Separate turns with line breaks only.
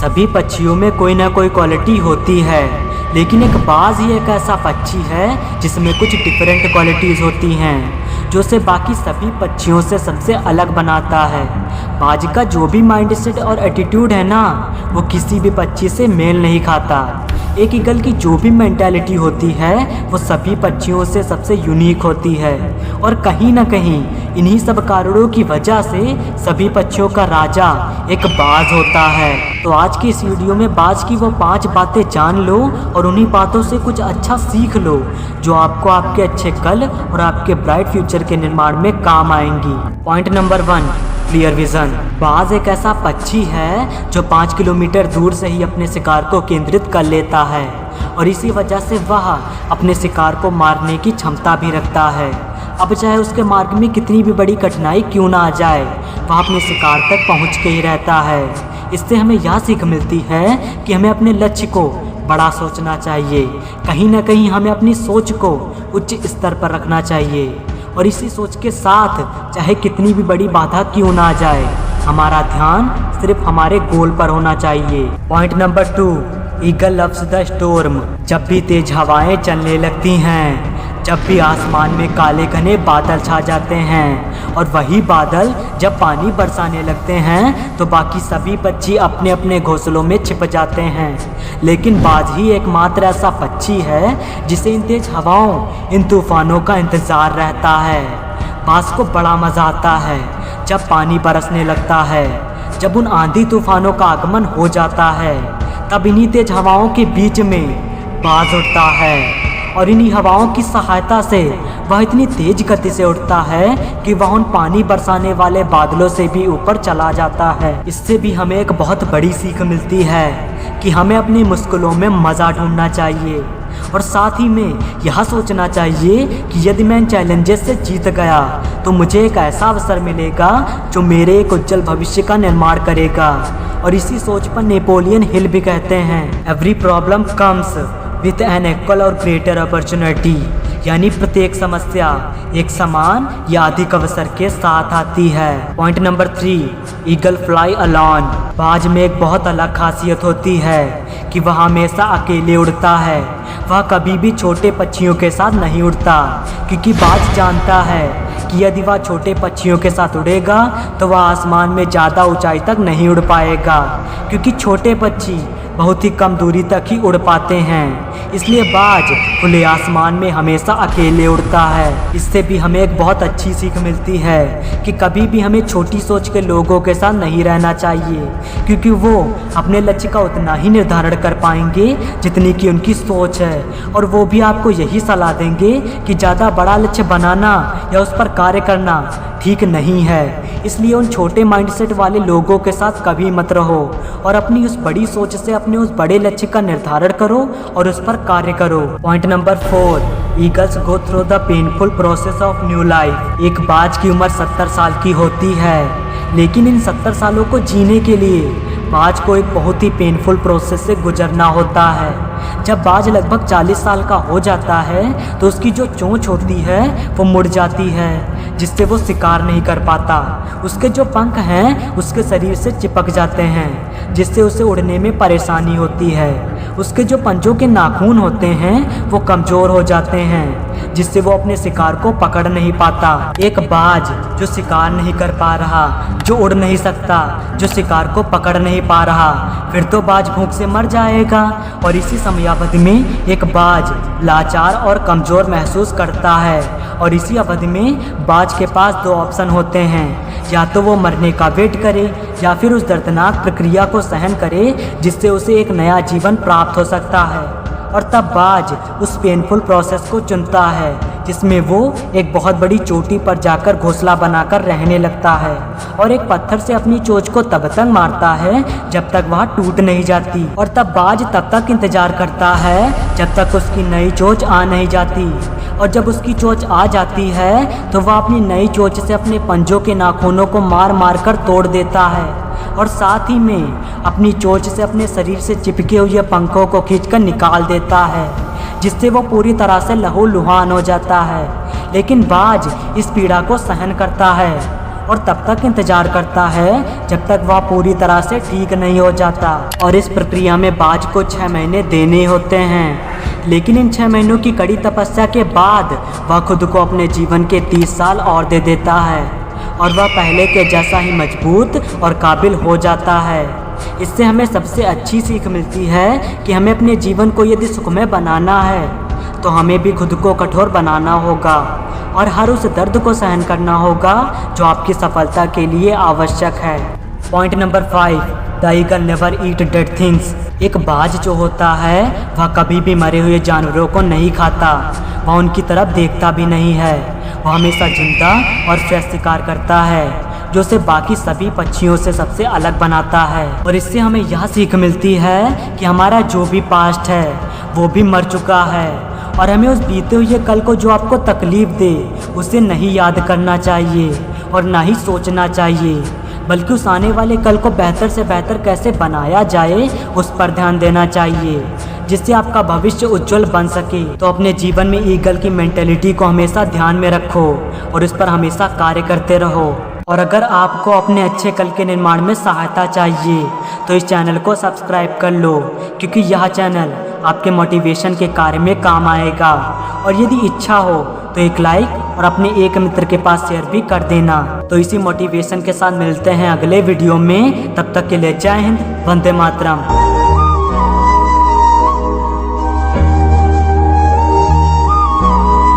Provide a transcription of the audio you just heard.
सभी पक्षियों में कोई ना कोई क्वालिटी होती है, लेकिन एक बाज ही एक ऐसा पक्षी है जिसमें कुछ डिफरेंट क्वालिटीज़ होती हैं जो उसे बाकी सभी पक्षियों से सबसे अलग बनाता है। बाज का जो भी माइंडसेट और एटीट्यूड है ना, वो किसी भी पक्षी से मेल नहीं खाता। एक ईगल की जो भी मेंटालिटी होती है वो सभी पक्षियों से सबसे यूनिक होती है, और कहीं ना कहीं इन्हीं सब कारणों की वजह से सभी पक्षियों का राजा एक बाज होता है। तो आज की इस वीडियो में बाज की वो 5 बातें जान लो और उन्हीं बातों से कुछ अच्छा सीख लो जो आपको आपके अच्छे कल और आपके ब्राइट फ्यूचर के निर्माण में काम आएंगी। Point number 1, clear vision. बाज एक ऐसा पक्षी है जो 5 किलोमीटर दूर से ही अपने शिकार को केंद्रित कर लेता है, और इसी वजह से वह अपने शिकार को मारने की क्षमता भी रखता है। अब चाहे उसके मार्ग में कितनी भी बड़ी कठिनाई क्यों ना आ जाए, वह अपने शिकार तक पहुंच के ही रहता है। इससे हमें यह सीख मिलती है कि हमें अपने लक्ष्य को बड़ा सोचना चाहिए। कहीं ना कहीं हमें अपनी सोच को उच्च स्तर पर रखना चाहिए, और इसी सोच के साथ चाहे कितनी भी बड़ी बाधा क्यों ना आ जाए, हमारा ध्यान सिर्फ हमारे गोल पर होना चाहिए। Point number 2, eagle loves the storm. जब भी तेज हवाएं चलने लगती हैं, जब भी आसमान में काले घने बादल छा जाते हैं, और वही बादल जब पानी बरसाने लगते हैं तो बाकी सभी पक्षी अपने अपने घोंसलों में छिप जाते हैं। लेकिन बाज ही एकमात्र ऐसा पक्षी है जिसे इन तेज हवाओं, इन तूफानों का इंतज़ार रहता है। बाज को बड़ा मज़ा आता है जब पानी बरसने लगता है, जब उन आंधी तूफानों का आगमन हो जाता है, तब इन्हीं तेज हवाओं के बीच में बाज उड़ता है, और इन्हीं हवाओं की सहायता से वह इतनी तेज गति से उड़ता है कि वह उन पानी बरसाने वाले बादलों से भी ऊपर चला जाता है। इससे भी हमें एक बहुत बड़ी सीख मिलती है कि हमें अपनी मुश्किलों में मज़ा ढूंढना चाहिए, और साथ ही में यह सोचना चाहिए कि यदि मैं इन चैलेंजेस से जीत गया तो मुझे एक ऐसा अवसर मिलेगा जो मेरे एक उज्जवल भविष्य का निर्माण करेगा। और इसी सोच पर नेपोलियन हिल भी कहते हैं, every problem comes with an equal और ग्रेटर अपॉर्चुनिटी, यानी प्रत्येक समस्या एक समान या अधिक अवसर के साथ आती है। Point number 3, eagle fly alone. बाज में एक बहुत अलग खासियत होती है कि वह हमेशा अकेले उड़ता है। वह कभी भी छोटे पक्षियों के साथ नहीं उड़ता, क्योंकि बाज जानता है कि यदि वह छोटे पक्षियों के साथ उड़ेगा तो वह आसमान में ज़्यादा ऊंचाई तक नहीं उड़ पाएगा, क्योंकि छोटे पक्षी बहुत ही कम दूरी तक ही उड़ पाते हैं। इसलिए बाज खुले आसमान में हमेशा अकेले उड़ता है। इससे भी हमें एक बहुत अच्छी सीख मिलती है कि कभी भी हमें छोटी सोच के लोगों के साथ नहीं रहना चाहिए, क्योंकि वो अपने लक्ष्य का उतना ही निर्धारण कर पाएंगे जितनी कि उनकी सोच है, और वो भी आपको यही सलाह देंगे कि ज़्यादा बड़ा लक्ष्य बनाना या उस पर कार्य करना ठीक नहीं है। इसलिए उन छोटे माइंडसेट वाले लोगों के साथ कभी मत रहो, और अपनी उस बड़ी सोच से अपने उस बड़े लक्ष्य का निर्धारण करो और उस पर कार्य करो। Point number 4, eagles go through the painful process of new life. एक बाज की उम्र 70 साल की होती है, लेकिन इन 70 सालों को जीने के लिए बाज को एक बहुत ही पेनफुल प्रोसेस से गुजरना होता है। जब बाज लगभग 40 साल का हो जाता है तो उसकी जो चोंच होती है वो मुड़ जाती है, जिससे वो शिकार नहीं कर पाता। उसके जो पंख हैं उसके शरीर से चिपक जाते हैं, जिससे उसे उड़ने में परेशानी होती है। उसके जो पंजों के नाखून होते हैं वो कमज़ोर हो जाते हैं, जिससे वो अपने शिकार को पकड़ नहीं पाता। एक बाज जो शिकार नहीं कर पा रहा, जो उड़ नहीं सकता, जो शिकार को पकड़ नहीं पा रहा, फिर तो बाज भूख से मर जाएगा। और इसी समयावधि में एक बाज लाचार और कमज़ोर महसूस करता है, और इसी अवधि में बाज के पास 2 ऑप्शन होते हैं, या तो वो मरने का वेट करे या फिर उस दर्दनाक प्रक्रिया को सहन करे जिससे उसे एक नया जीवन प्राप्त हो सकता है। और तब बाज उस पेनफुल प्रोसेस को चुनता है, जिसमें वो एक बहुत बड़ी चोटी पर जाकर घोंसला बनाकर रहने लगता है, और एक पत्थर से अपनी चोंच को तब तक मारता है जब तक वह टूट नहीं जाती। और तब बाज तब तक इंतजार करता है जब तक उसकी नई चोंच आ नहीं जाती, और जब उसकी चोंच आ जाती है तो वह अपनी नई चोंच से अपने पंजों के नाखूनों को मार मार कर तोड़ देता है, और साथ ही में अपनी चोंच से अपने शरीर से चिपके हुए पंखों को खींचकर निकाल देता है, जिससे वो पूरी तरह से लहूलुहान हो जाता है। लेकिन बाज इस पीड़ा को सहन करता है और तब तक इंतजार करता है जब तक वह पूरी तरह से ठीक नहीं हो जाता। और इस प्रक्रिया में बाज को 6 महीने देने होते हैं। लेकिन इन 6 महीनों की कड़ी तपस्या के बाद वह खुद को अपने जीवन के 30 साल और दे देता है और वह पहले के जैसा ही मजबूत और काबिल हो जाता है। इससे हमें सबसे अच्छी सीख मिलती है कि हमें अपने जीवन को यदि सुखमय बनाना है तो हमें भी खुद को कठोर बनाना होगा और हर उस दर्द को सहन करना होगा जो आपकी सफलता के लिए आवश्यक है। Point number 5, the eagle never eat dead things. एक बाज जो होता है वह कभी भी मरे हुए जानवरों को नहीं खाता, वह उनकी तरफ देखता भी नहीं है। वह हमेशा जिंदा और फ्रेश शिकार करता है जो उसे बाकी सभी पक्षियों से सबसे अलग बनाता है। और इससे हमें यह सीख मिलती है कि हमारा जो भी पास्ट है वो भी मर चुका है और हमें उस बीते हुए कल को जो आपको तकलीफ दे उसे नहीं याद करना चाहिए और ना ही सोचना चाहिए, बल्कि उस आने वाले कल को बेहतर से बेहतर कैसे बनाया जाए उस पर ध्यान देना चाहिए, जिससे आपका भविष्य उज्जवल बन सके। तो अपने जीवन में ईगल की मेंटेलिटी को हमेशा ध्यान में रखो और इस पर हमेशा कार्य करते रहो। और अगर आपको अपने अच्छे कल के निर्माण में सहायता चाहिए तो इस चैनल को सब्सक्राइब कर लो, क्योंकि यह चैनल आपके मोटिवेशन के कार्य में काम आएगा। और यदि इच्छा हो तो एक लाइक और अपने एक मित्र के पास शेयर भी कर देना। तो इसी मोटिवेशन के साथ मिलते हैं अगले वीडियो में। तब तक के लिए जय हिंद, वंदे मातरम।